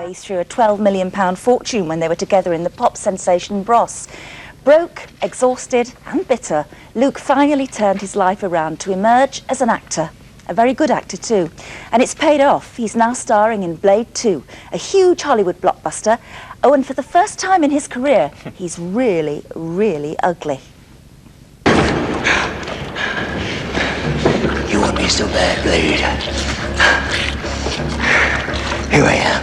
ways through a £12 million fortune when they were together in the pop sensation Goss. Broke, exhausted and bitter, Luke finally turned his life around to emerge as an actor. A very good actor too. And it's paid off. He's now starring in Blade 2, a huge Hollywood blockbuster. Oh, and for the first time in his career, he's really, really ugly. You want me so bad, Blade? Here I am.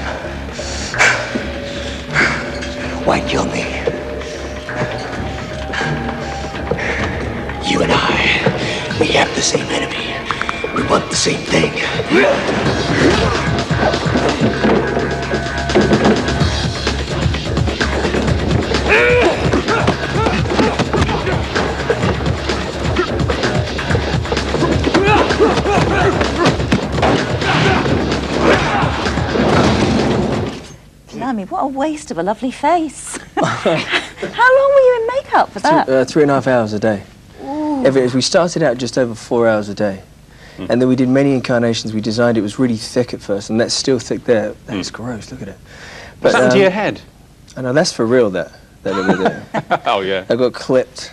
Why kill me? You and I, we have the same enemy. We want the same thing. Blimey, what a waste of a lovely face. How long were you in makeup for that? 3.5 hours a day. We started out just over 4 hours a day. And then we did many incarnations. We designed it was really thick at first, and that's still thick there. That's gross, look at it. What's happened to your head? I know, that's for real, that over there. Oh, yeah. I got clipped.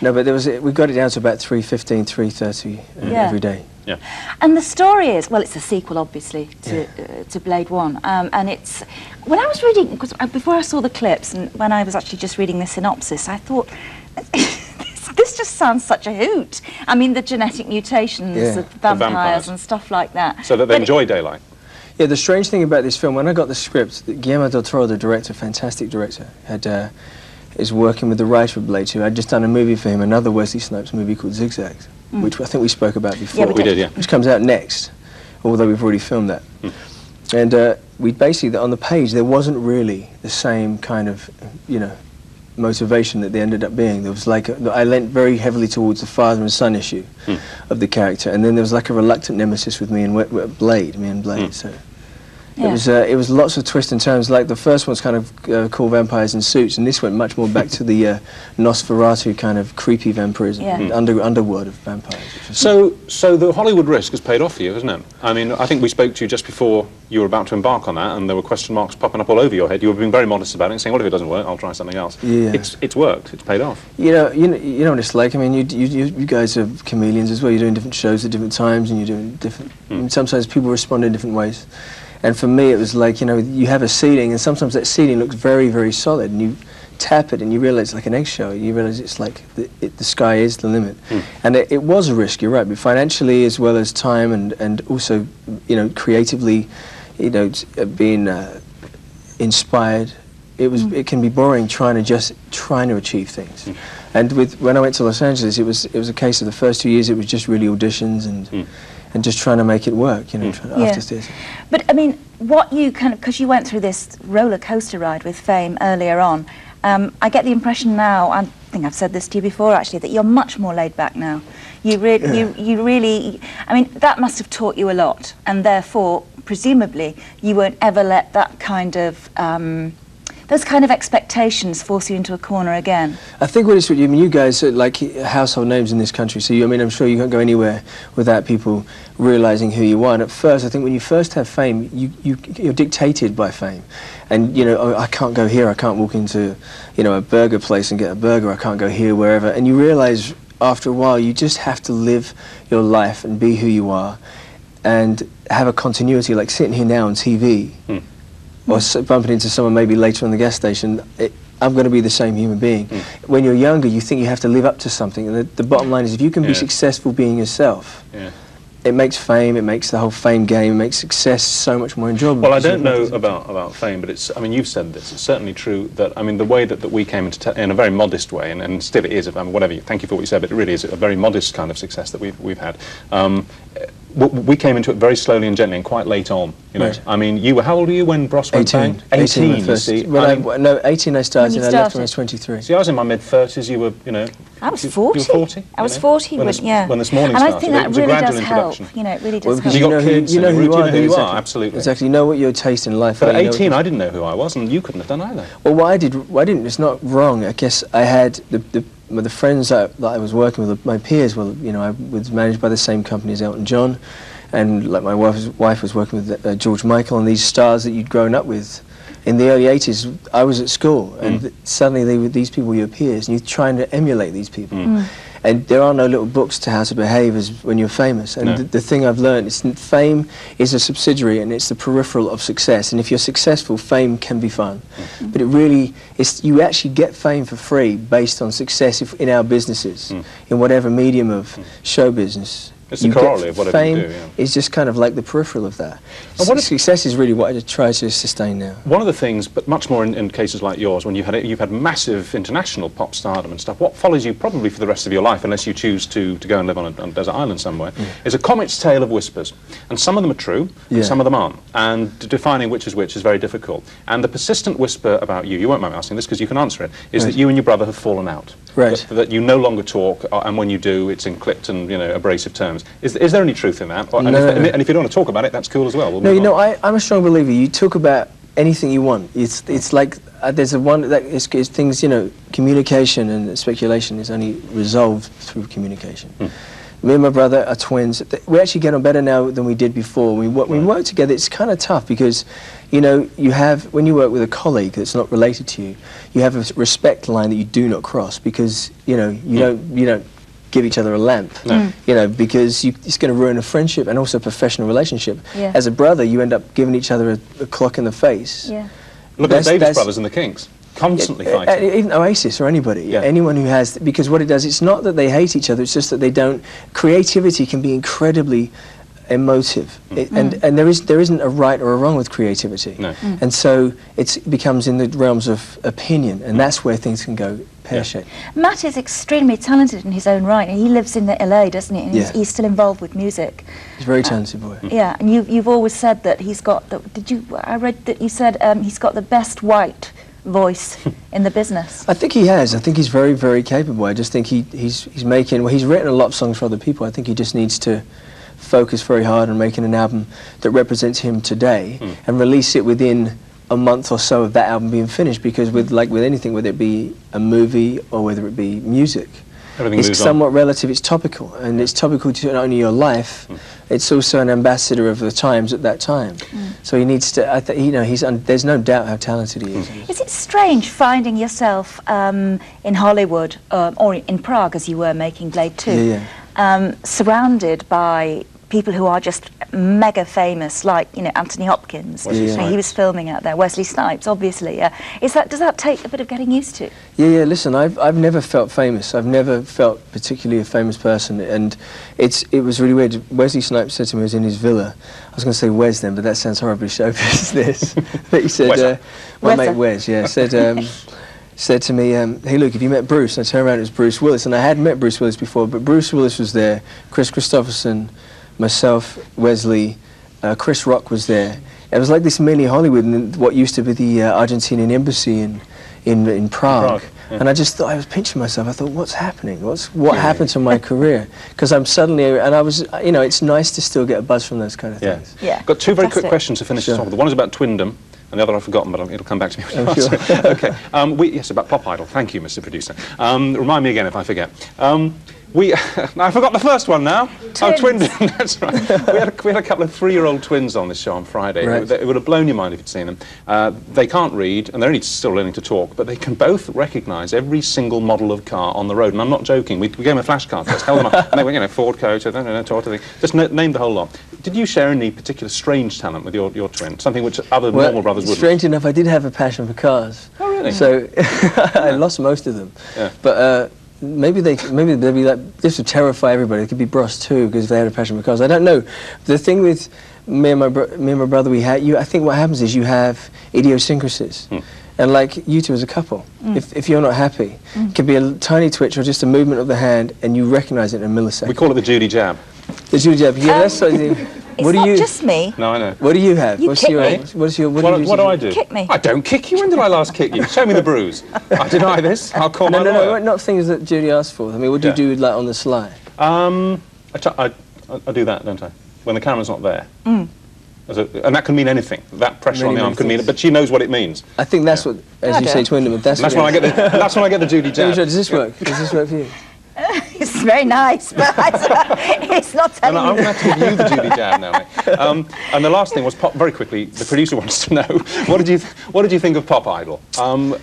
No, but we got it down to about 3:15, 3:30 every day. Yeah. And the story is, well, it's a sequel, obviously, to Blade 1. And it's, when I was reading, because before I saw the clips, and when I was actually just reading the synopsis, I thought, this just sounds such a hoot. I mean, the genetic mutations of vampires and stuff like that. So that they enjoy daylight. Yeah, the strange thing about this film, when I got the script, Guillermo del Toro, the director, fantastic director, is working with the writer of Blade 2. I'd just done a movie for him, another Wesley Snipes movie called Zigzags, which I think we spoke about before. Yeah, we did, yeah. Which comes out next, although we've already filmed that. And we basically, on the page, there wasn't really the same kind of, motivation that they ended up being. There was like, I leant very heavily towards the father and son issue of the character, and then there was like a reluctant nemesis with me and Blade. So it was lots of twists and turns. Like the first one's kind of cool vampires in suits, and this went much more back to the Nosferatu kind of creepy vampirism, underworld of vampires. So the Hollywood risk has paid off for you, hasn't it? I mean, I think we spoke to you just before you were about to embark on that, and there were question marks popping up all over your head. You were being very modest about it, and saying, "Well, if it doesn't work, I'll try something else." Yeah. It's worked. It's paid off. You know what it's like. I mean, you guys are chameleons as well. You're doing different shows at different times, and you're doing different. And sometimes people respond in different ways. And for me, it was like, you have a ceiling, and sometimes that ceiling looks very, very solid, and you tap it, and you realize it's like an eggshell. You realize it's like the sky is the limit. And it was a risk, you're right, but financially as well as time, and also, creatively, being inspired. It can be boring trying to achieve things. And when I went to Los Angeles, it was a case of the first 2 years, it was just really auditions and just trying to make it work, after theatre. But I mean, what you because you went through this roller coaster ride with fame earlier on, I get the impression now, I think I've said this to you before actually, that you're much more laid back now. You really, I mean, that must have taught you a lot, and therefore, presumably, you won't ever let that kind of, those kind of expectations force you into a corner again. I think what it's, you guys are like household names in this country, so I'm sure you can't go anywhere without people realising who you are. And at first, I think when you first have fame, you're dictated by fame. And, I can't go here, I can't walk into, a burger place and get a burger, I can't go here, wherever. And you realise after a while, you just have to live your life and be who you are and have a continuity, like sitting here now on TV. Or bumping into someone maybe later on the gas station, I'm going to be the same human being. When you're younger, you think you have to live up to something, and the bottom line is if you can be successful being yourself, it makes fame, it makes the whole fame game, it makes success so much more enjoyable. Well, I don't know about fame, but it's, I mean, you've said this, it's certainly true that, I mean, the way that we came into, in a very modest way, and still it is, whatever, thank you for what you said, but it really is a very modest kind of success that we've had. We came into it very slowly and gently and quite late on, Right. I mean, how old were you when Goss went bang? 18, you see. Well, no, 18 I started, and I left when I was 23. See, I was in my mid-30s, you were, I was 40. You were 40? I was 40 when This morning and started. I think that really does help. It really does help. You got kids, you know who you are, absolutely. Exactly, you know what your taste in life. But at 18, I didn't know who I was, and you couldn't have done either. Well, what I didn't, it's not wrong. I guess I had the friends that I was working with, my peers, I was managed by the same company as Elton John. and like my wife was working with George Michael and these stars that you'd grown up with. In the early 80s, I was at school, and suddenly these people were your peers, and you're trying to emulate these people. And there are no little books to how to behave as when you're famous. And the thing I've learned is fame is a subsidiary, and it's the peripheral of success. And if you're successful, fame can be fun. But it really is, you actually get fame for free based on success in our businesses, in whatever medium of show business. It's the corollary of whatever you do, yeah. Fame is just kind of like the peripheral of that. Success is really what I try to sustain now. One of the things, but much more in cases like yours, when you've had massive international pop stardom and stuff, what follows you probably for the rest of your life, unless you choose to go and live on a desert island somewhere, is a comet's tail of whispers. And some of them are true, and some of them aren't. And defining which is very difficult. And the persistent whisper about you won't mind me asking this because you can answer it, is that you and your brother have fallen out. Right. That you no longer talk, and when you do, it's in clipped and abrasive terms. Is there any truth in that? No. And if you don't want to talk about it, that's cool as well. No, I'm a strong believer. You talk about anything you want. It's like there's it's things, communication and speculation is only resolved through communication. Me and my brother are twins. We actually get on better now than we did before. We work together. It's kind of tough because, when you work with a colleague that's not related to you, you have a respect line that you do not cross because, you don't give each other a lamp, because it's going to ruin a friendship and also a professional relationship. Yeah. As a brother, you end up giving each other a clock in the face. Yeah. Look at the Davis brothers and the Kinks. Constantly fighting. Even Oasis or anybody, anyone who has, because what it does, it's not that they hate each other, it's just that they don't, creativity can be incredibly emotive, and there isn't a right or a wrong with creativity, and so it becomes in the realms of opinion, and that's where things can go pear-shaped. Matt is extremely talented in his own right, and he lives in LA, doesn't he? And he's still involved with music. He's a very talented boy. Yeah, and you've always said that he's got the, I read that you said he's got the best white voice in the business. I think he has. I think he's very, very capable. I just think he's written a lot of songs for other people. I think he just needs to focus very hard on making an album that represents him today and release it within a month or so of that album being finished, because with anything, whether it be a movie or whether it be music, it's somewhat relative, it's topical, and it's topical to not only your life, it's also an ambassador of the times at that time. So he needs to, there's no doubt how talented he is. Is it strange finding yourself in Hollywood, or in Prague as you were making Blade 2, surrounded by people who are just mega famous, like Anthony Hopkins? He was filming out there. Wesley Snipes, obviously. Does that take a bit of getting used to? Yeah. Listen, I've never felt famous. I've never felt particularly a famous person, and it was really weird. Wesley Snipes said to me, he was in his villa. I was going to say Wes then, but that sounds horribly show business. But he said, my mate Wes, said to me, hey, look, have you met Bruce? And I turned around, it was Bruce Willis, and I had met Bruce Willis before, but Bruce Willis was there, Chris Christopherson, myself, Wesley, Chris Rock was there. It was like this mini Hollywood in what used to be the Argentinian embassy in Prague. And I just thought, I was pinching myself. I thought, what's happening? What happened to my career? Because I'm suddenly, and I was, it's nice to still get a buzz from those kind of things. Yeah. Got two very quick questions to finish this off with. One is about Twindom, and the other I've forgotten, but it'll come back to me. Sure. Okay. Yes, about Pop Idol. Thank you, Mr. Producer. Remind me again if I forget. I forgot the first one now. Twins. Oh, Twindom, that's right. we had a couple of 3-year-old twins on this show on Friday. Right. It would have blown your mind if you'd seen them. They can't read, and they're only still learning to talk, but they can both recognise every single model of car on the road. And I'm not joking. We gave them a flashcard test, held them up, and they went, Ford Coach, Toyota thing. Just named the whole lot. Did you share any particular strange talent with your twin? Something which other normal brothers wouldn't? Strange enough, I did have a passion for cars. Oh, really? So I lost most of them. Yeah. But maybe they'd be like, this would terrify everybody. It could be Bros too, because they had a passion for cars. I don't know. The thing with me and my brother, I think what happens is you have idiosyncrasies. And like you two as a couple, if you're not happy, it could be a tiny twitch or just a movement of the hand, and you recognise it in a millisecond. We call it the Judy jab. The Judy jab. Yeah, that's what It's not just me. No, I know. What do you have? You kick me. What do I do? Kick me. I don't kick you. When did I last kick you? Show me the bruise. I deny this. I'll call my lawyer. No, not things that Judy asked for. I mean, what do you do like on the sly? I do that, don't I? When the camera's not there. And that can mean anything. That pressure on the arm can mean it, but she knows what it means. I think that's what, as you say, Twindom. That's when I get the Judy jab. Does this work? Does this work for you? It's very nice, but it's not And telling I'm you. going to have to give you the Judy jab now, mate. And the last thing was pop. Very quickly, the producer wants to know what did you think of Pop Idol?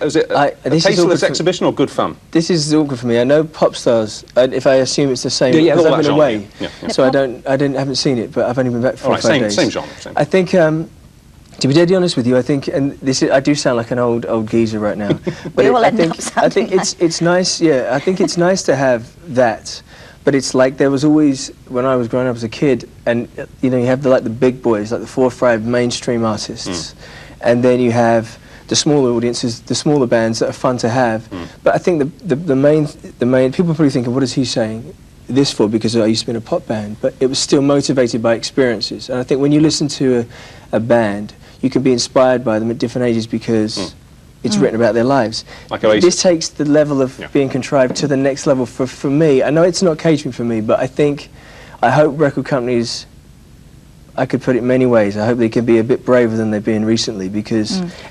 Is it a this is tasteless awkward exhibition or good fun? This is awkward for me. I know pop stars. If I assume it's the same, Yeah, because all I've that been genre, away, yeah. so haven't seen it. But I've only been back for All right, 5 same days. genre. Same. I think, to be deadly honest with you, I think, and I do sound like an old geezer right now. But We all end up I sounding think it's nice. Yeah, I think it's nice to have that. But it's like there was always, when I was growing up as a kid, and you have the big boys, like the 4 or 5 mainstream artists, and then you have the smaller audiences, the smaller bands that are fun to have. But I think the main people probably thinking, what is he saying this for? Because I used to be in a pop band, but it was still motivated by experiences. And I think when you listen to a band, you can be inspired by them at different ages because it's written about their lives. Like Oasis. This takes the level of being contrived to the next level for me. I know it's not catering for me, but I hope record companies, I could put it many ways, I hope they can be a bit braver than they've been recently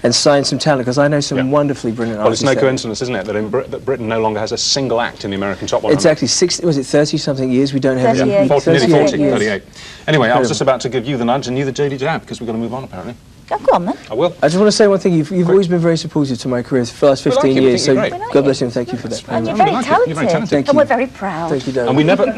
and sign some talent, because I know some wonderfully brilliant Well, it's artists. no coincidence, isn't it, that Britain no longer has a single act in the American top 100. Exactly. 30-something years we don't have 38. any. 40, nearly 40, 38. 38. Anyway, I was just about to give you the nudge and you the Judy jab, because we've got to move on, apparently. Oh, go on then. I will. I just want to say one thing. You've always been very supportive to my career for the last 15 like you, we years. think So you're great. God bless you and thank you for that. And you're we very like it. talented. You're very talented. Thank And you. we're very proud. Thank you, darling. And we never...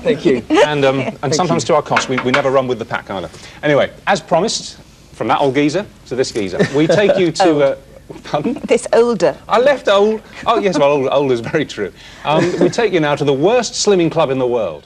Thank you. And sometimes to our cost, we never run with the pack either. Anyway, as promised, from that old geezer to this geezer, we take you to... pardon? This older. I left old... Oh, yes, well, old is very true. We take you now to the worst slimming club in the world.